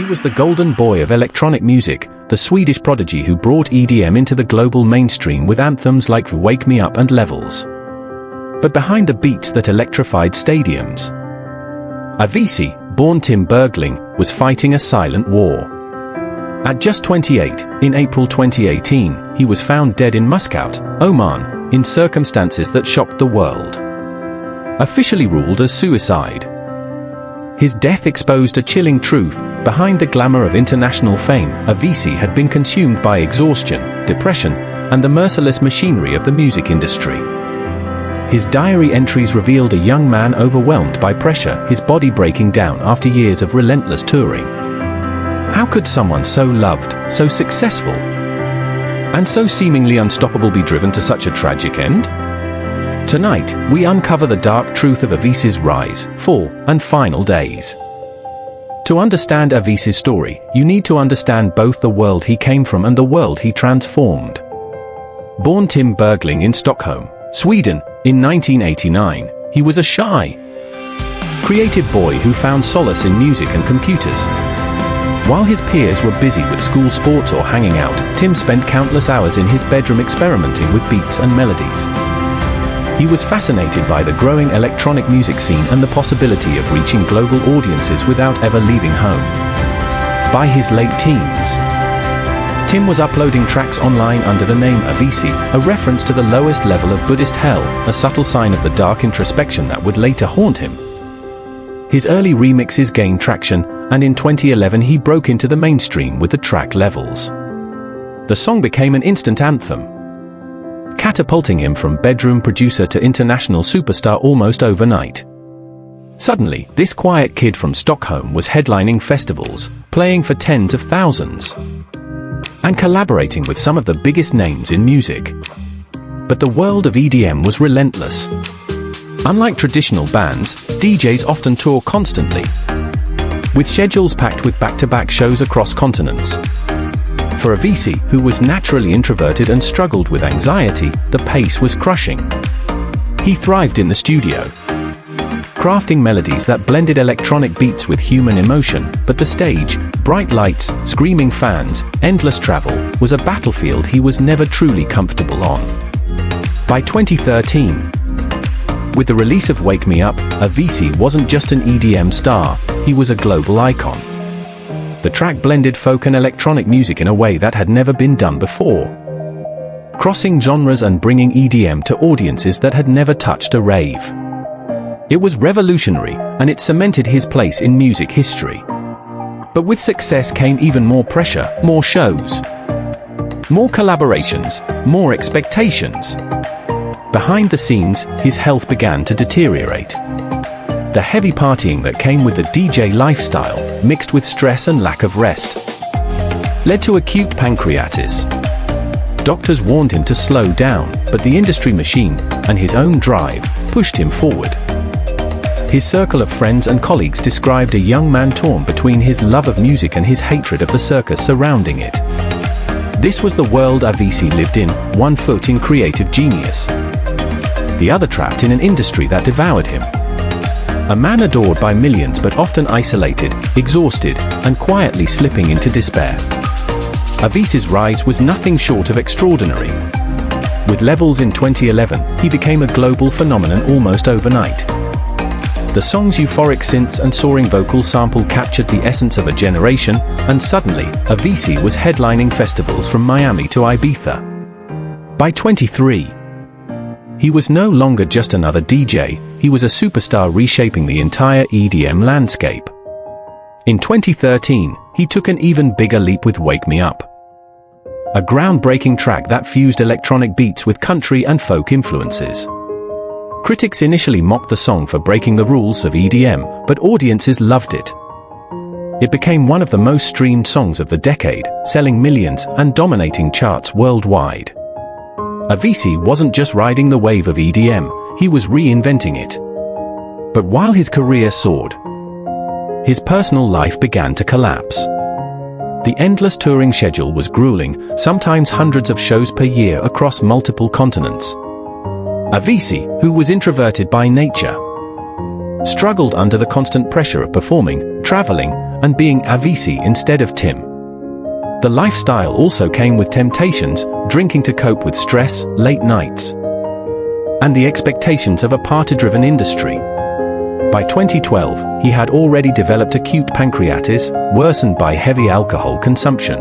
He was the golden boy of electronic music, the Swedish prodigy who brought EDM into the global mainstream with anthems like Wake Me Up and Levels. But behind the beats that electrified stadiums, Avicii, born Tim Bergling, was fighting a silent war. At just 28, in April 2018, he was found dead in Muscat, Oman, in circumstances that shocked the world. Officially ruled as suicide. His death exposed a chilling truth: behind the glamour of international fame, Avicii had been consumed by exhaustion, depression, and the merciless machinery of the music industry. His diary entries revealed a young man overwhelmed by pressure, his body breaking down after years of relentless touring. How could someone so loved, so successful, and so seemingly unstoppable be driven to such a tragic end? Tonight, we uncover the dark truth of Avicii's rise, fall, and final days. To understand Avicii's story, you need to understand both the world he came from and the world he transformed. Born Tim Bergling in Stockholm, Sweden, in 1989, he was a shy, creative boy who found solace in music and computers. While his peers were busy with school sports or hanging out, Tim spent countless hours in his bedroom experimenting with beats and melodies. He was fascinated by the growing electronic music scene and the possibility of reaching global audiences without ever leaving home. By his late teens, Tim was uploading tracks online under the name Avicii, a reference to the lowest level of Buddhist hell, a subtle sign of the dark introspection that would later haunt him. His early remixes gained traction, and in 2011 he broke into the mainstream with the track Levels. The song became an instant anthem, catapulting him from bedroom producer to international superstar almost overnight. Suddenly, this quiet kid from Stockholm was headlining festivals, playing for tens of thousands, and collaborating with some of the biggest names in music. But the world of EDM was relentless. Unlike traditional bands, DJs often tour constantly, with schedules packed with back-to-back shows across continents. For Avicii, who was naturally introverted and struggled with anxiety, the pace was crushing. He thrived in the studio, crafting melodies that blended electronic beats with human emotion, but the stage, bright lights, screaming fans, endless travel, was a battlefield he was never truly comfortable on. By 2013, with the release of Wake Me Up, Avicii wasn't just an EDM star, he was a global icon. The track blended folk and electronic music in a way that had never been done before, crossing genres and bringing EDM to audiences that had never touched a rave. It was revolutionary, and it cemented his place in music history. But with success came even more pressure, more shows, more collaborations, more expectations. Behind the scenes, his health began to deteriorate. The heavy partying that came with the DJ lifestyle, mixed with stress and lack of rest, led to acute pancreatitis. Doctors warned him to slow down, but the industry machine, and his own drive, pushed him forward. His circle of friends and colleagues described a young man torn between his love of music and his hatred of the circus surrounding it. This was the world Avicii lived in, one foot in creative genius, the other trapped in an industry that devoured him. A man adored by millions but often isolated, exhausted, and quietly slipping into despair. Avicii's rise was nothing short of extraordinary. With Levels in 2011, he became a global phenomenon almost overnight. The song's euphoric synths and soaring vocal sample captured the essence of a generation, and suddenly, Avicii was headlining festivals from Miami to Ibiza. By 23, he was no longer just another DJ, he was a superstar reshaping the entire EDM landscape. In 2013, he took an even bigger leap with Wake Me Up, a groundbreaking track that fused electronic beats with country and folk influences. Critics initially mocked the song for breaking the rules of EDM, but audiences loved it. It became one of the most streamed songs of the decade, selling millions and dominating charts worldwide. Avicii wasn't just riding the wave of EDM, he was reinventing it. But while his career soared, his personal life began to collapse. The endless touring schedule was grueling, sometimes hundreds of shows per year across multiple continents. Avicii, who was introverted by nature, struggled under the constant pressure of performing, traveling, and being Avicii instead of Tim. The lifestyle also came with temptations, drinking to cope with stress, late nights, and the expectations of a party-driven industry. By 2012, he had already developed acute pancreatitis, worsened by heavy alcohol consumption.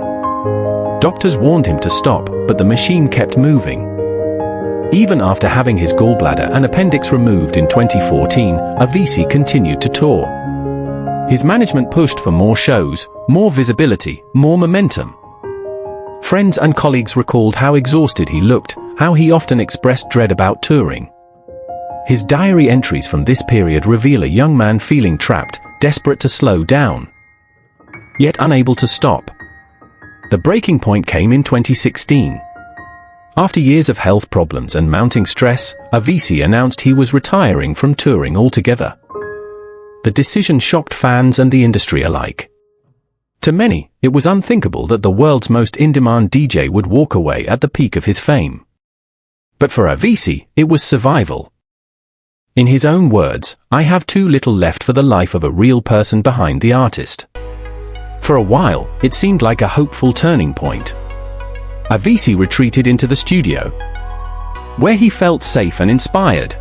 Doctors warned him to stop, but the machine kept moving. Even after having his gallbladder and appendix removed in 2014, Avicii continued to tour. His management pushed for more shows, more visibility, more momentum. Friends and colleagues recalled how exhausted he looked, how he often expressed dread about touring. His diary entries from this period reveal a young man feeling trapped, desperate to slow down, yet unable to stop. The breaking point came in 2016. After years of health problems and mounting stress, Avicii announced he was retiring from touring altogether. The decision shocked fans and the industry alike. To many, it was unthinkable that the world's most in-demand DJ would walk away at the peak of his fame. But for Avicii, it was survival. In his own words, "I have too little left for the life of a real person behind the artist." For a while, it seemed like a hopeful turning point. Avicii retreated into the studio, where he felt safe and inspired.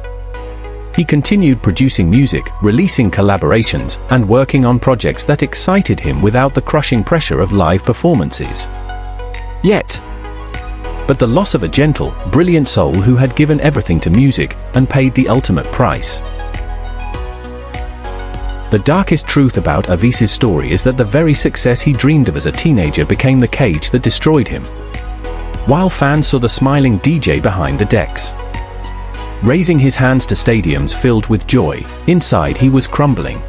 He continued producing music, releasing collaborations, and working on projects that excited him without the crushing pressure of live performances. But the loss of a gentle, brilliant soul who had given everything to music and paid the ultimate price. The darkest truth about Avicii's story is that the very success he dreamed of as a teenager became the cage that destroyed him. While fans saw the smiling DJ behind the decks, raising his hands to stadiums filled with joy, inside he was crumbling.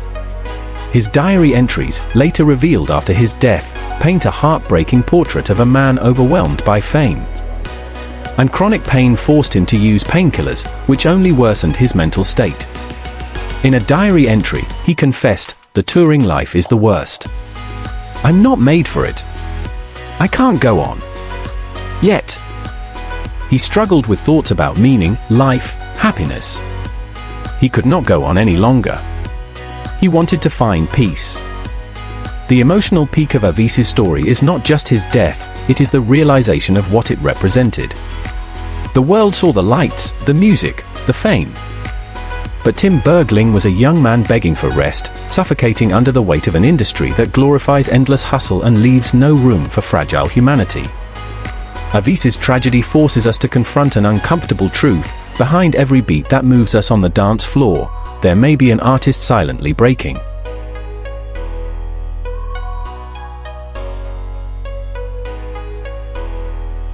His diary entries, later revealed after his death, paint a heartbreaking portrait of a man overwhelmed by fame. And chronic pain forced him to use painkillers, which only worsened his mental state. In a diary entry, he confessed, "The touring life is the worst. I'm not made for it. I can't go on." Yet, he struggled with thoughts about meaning, life, happiness. He could not go on any longer. He wanted to find peace. The emotional peak of Avicii's story is not just his death, it is the realization of what it represented. The world saw the lights, the music, the fame. But Tim Bergling was a young man begging for rest, suffocating under the weight of an industry that glorifies endless hustle and leaves no room for fragile humanity. Avicii's tragedy forces us to confront an uncomfortable truth: behind every beat that moves us on the dance floor, there may be an artist silently breaking.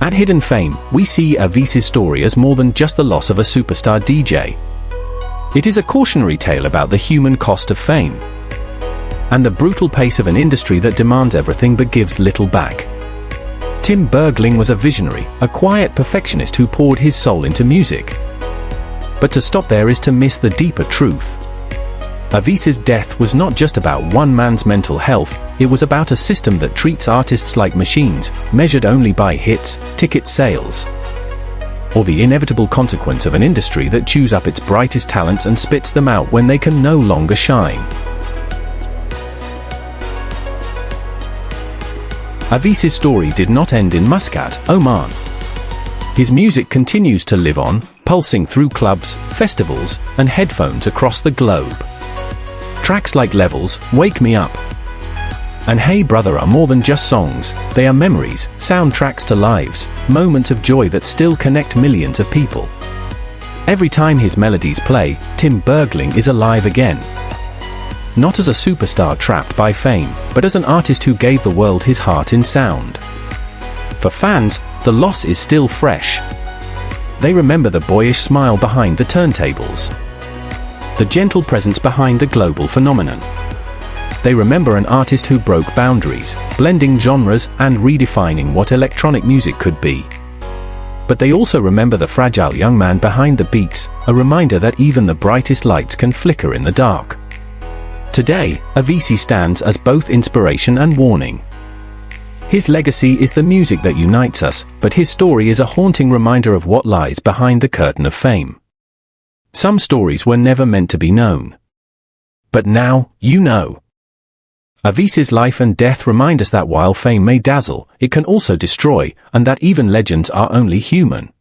At Hidden Fame, we see Avicii's story as more than just the loss of a superstar DJ. It is a cautionary tale about the human cost of fame, and the brutal pace of an industry that demands everything but gives little back. Tim Bergling was a visionary, a quiet perfectionist who poured his soul into music. But to stop there is to miss the deeper truth. Avicii's death was not just about one man's mental health, it was about a system that treats artists like machines, measured only by hits, ticket sales, or the inevitable consequence of an industry that chews up its brightest talents and spits them out when they can no longer shine. Avicii's story did not end in Muscat, Oman. His music continues to live on, pulsing through clubs, festivals, and headphones across the globe. Tracks like Levels, Wake Me Up, and Hey Brother are more than just songs, they are memories, soundtracks to lives, moments of joy that still connect millions of people. Every time his melodies play, Tim Bergling is alive again. Not as a superstar trapped by fame, but as an artist who gave the world his heart in sound. For fans, the loss is still fresh. They remember the boyish smile behind the turntables, the gentle presence behind the global phenomenon. They remember an artist who broke boundaries, blending genres and redefining what electronic music could be. But they also remember the fragile young man behind the beats, a reminder that even the brightest lights can flicker in the dark. Today, Avicii stands as both inspiration and warning. His legacy is the music that unites us, but his story is a haunting reminder of what lies behind the curtain of fame. Some stories were never meant to be known. But now, you know. Avicii's life and death remind us that while fame may dazzle, it can also destroy, and that even legends are only human.